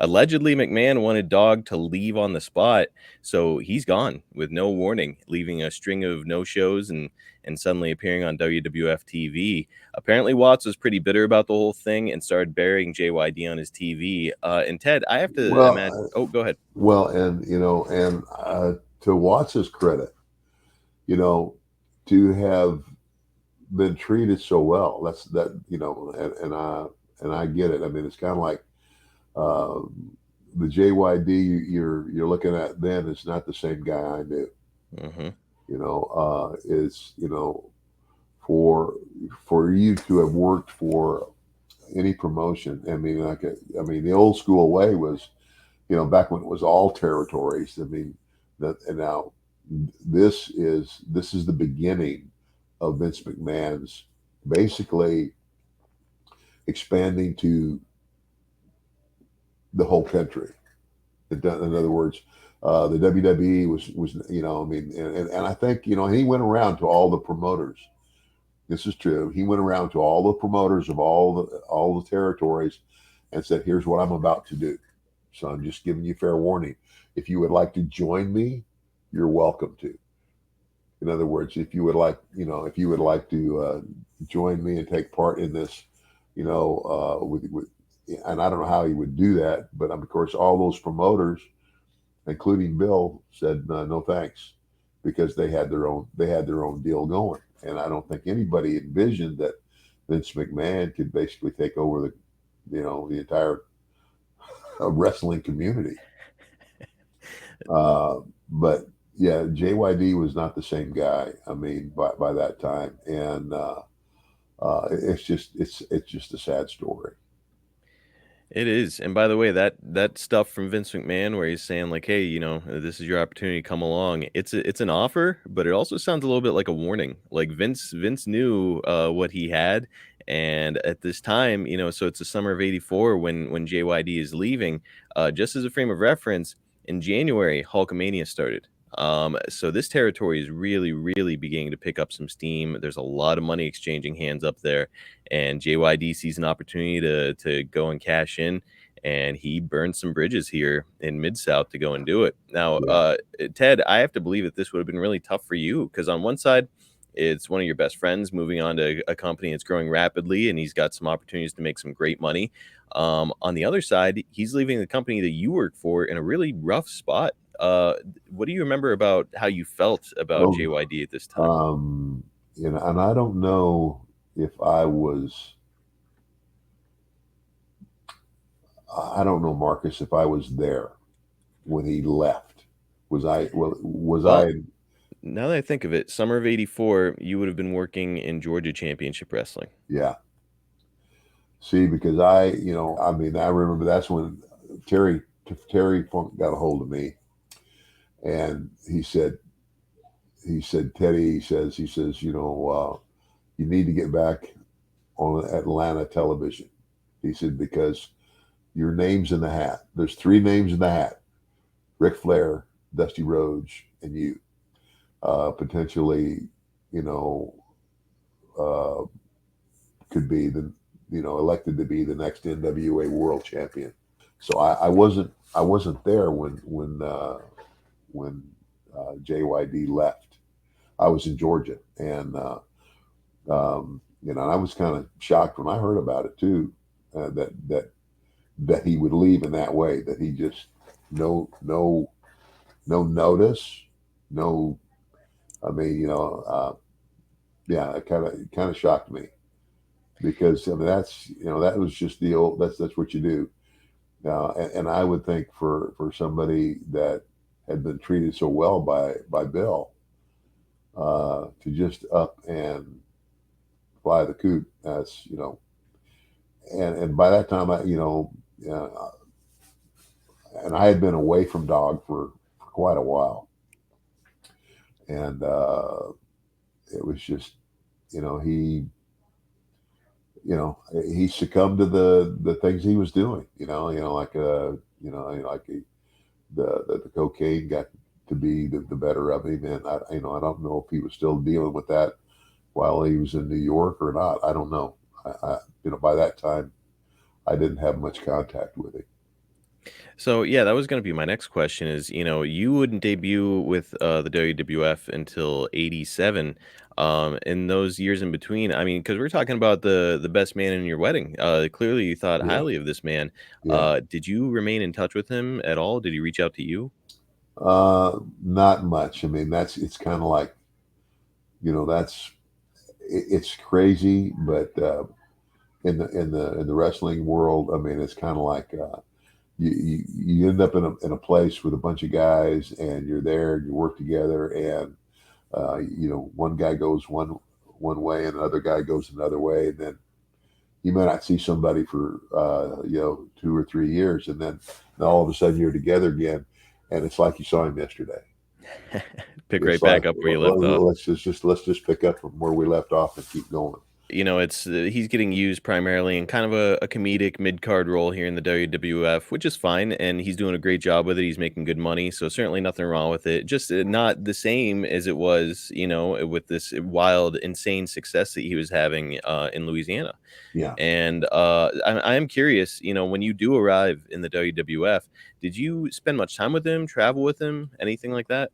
Allegedly, McMahon wanted Dog to leave on the spot, so he's gone with no warning, leaving a string of no-shows and suddenly appearing on WWF TV. Apparently, Watts was pretty bitter about the whole thing and started burying JYD on his TV. And Ted, I have to imagine. Well, Oh, go ahead. well, and to Watts's credit, you know, to have been treated so well. That's that and I get it. I mean, it's kind of like uh, the JYD you're looking at then is not the same guy I knew. Hmm. Is for you to have worked for any promotion. I mean, the old school way was, back when it was all territories. I mean, that and now this is the beginning of Vince McMahon's basically expanding to the whole country. In other words, the WWE was I mean, and I think he went around to all the promoters. This is true. He went around to all the promoters of all the territories and said, "Here's what I'm about to do. So I'm just giving you fair warning. If you would like to join me, you're welcome to." In other words, if you would like to join me and take part in this, with and I don't know how he would do that, but of course, all those promoters, including Bill, said no thanks, because they had their own deal going, and I don't think anybody envisioned that Vince McMahon could basically take over the entire wrestling community. But yeah, JYD was not the same guy. I mean, by that time, and it's just a sad story. It is. And by the way, that stuff from Vince McMahon where he's saying like, "Hey, this is your opportunity, come along." It's an offer, but it also sounds a little bit like a warning. Like Vince knew what he had, and at this time, so it's the summer of '84 when JYD is leaving. Just as a frame of reference, in January, Hulkamania started. So this territory is really, really beginning to pick up some steam. There's a lot of money exchanging hands up there, and JYD sees an opportunity to go and cash in, and he burned some bridges here in Mid South to go and do it. Now, Yeah, Ted, I have to believe that this would have been really tough for you because on one side, it's one of your best friends moving on to a company that's growing rapidly, and he's got some opportunities to make some great money. On the other side, he's leaving the company that you work for in a really rough spot. What do you remember about how you felt about well, JYD at this time? um, and I don't know if I don't know, Marcus, if I was there when he left. Was Well, I? now that I think of it, summer of '84, you would have been working in Georgia Championship Wrestling. Yeah. See, because I mean, I remember that's when Terry Terry Funk got a hold of me, and he said, Teddy, he says, you need to get back on Atlanta television. He said, because your name's in the hat. There's three names in the hat: Ric Flair, Dusty Rhodes, and you. Potentially, you know, uh, could be elected to be the next NWA World Champion. So I wasn't there when JYD left. I was in Georgia, and I was kind of shocked when I heard about it too. That he would leave in that way. That he just no notice, no. I mean, yeah, it kind of shocked me, because I mean that was just the old. That's what you do. And I would think for somebody that had been treated so well by Bill, to just up and fly the coop. That's and by that time uh, and I had been away from Dog for quite a while, and it was just you know he he succumbed to the things he was doing. Like like the cocaine got to be the better of him, and I don't know if he was still dealing with that while he was in New York or not. I don't know. By that time, I didn't have much contact with him. So yeah, that was going to be my next question is, you wouldn't debut with the WWF until 87. In those years in between, I mean, because we're talking about the best man in your wedding. Clearly you thought Yeah, highly of this man. yeah. Did you remain in touch with him at all? Did he reach out to you? Not much. I mean, it's kind of like, that's it's crazy, but in the wrestling world, I mean, it's kind of like you end up in a place with a bunch of guys, and you're there, and you work together, and one guy goes one way, and another guy goes another way, and then you may not see somebody for 2 or 3 years, and then all of a sudden you're together again, and it's like you saw him yesterday. Pick right It's back like, up where you left off. let's just pick up from where we left off and keep going. It's he's getting used primarily in kind of a comedic mid-card role here in the WWF, which is fine, and he's doing a great job with it. He's making good money, so certainly nothing wrong with it. Just not the same as it was, with this wild, insane success that he was having in Louisiana. Yeah. And I am curious, when you do arrive in the WWF, did you spend much time with him, travel with him, anything like that?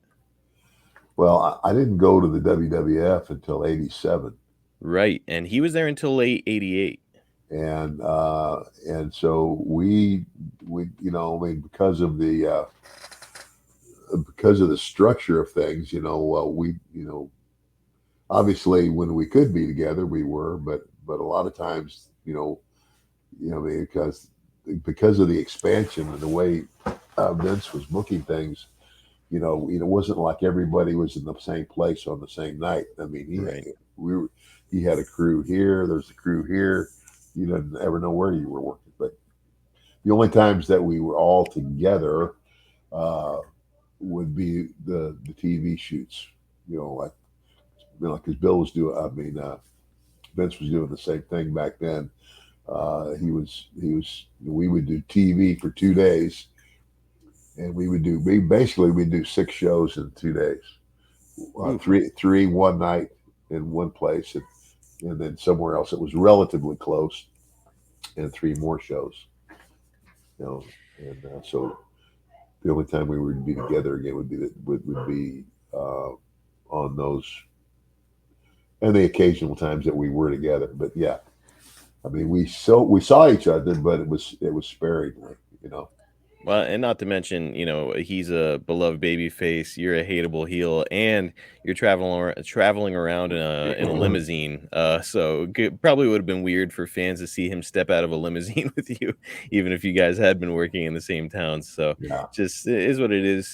Well, I didn't go to the WWF until '87, Right, and he was there until late '88. and so we I mean, because of the structure of things, we obviously when we could be together we were, but a lot of times, I mean, because of the expansion and the way Vince was booking things, it wasn't like everybody was in the same place on the same night. I mean, Right. he had a crew here, there's a crew here. You didn't ever know where you were working, but the only times that we were all together uh, would be the TV shoots. Like, because Bill was doing. I mean, Vince was doing the same thing back then. He was. We would do TV for 2 days, and we'd do 6 shows in 2 days. Oof. Three one night in one place, and then somewhere else. It was relatively close, and three more shows. You know, and so the only time we would be together again would be on those, and the occasional times that we were together. But yeah, I mean, we saw each other, but it was sparingly. You know. Well, and not to mention, he's a beloved baby face, you're a hateable heel, and you're traveling around in a limousine. So probably would have been weird for fans to see him step out of a limousine with you, even if you guys had been working in the same town. So Yeah. just it is what it is.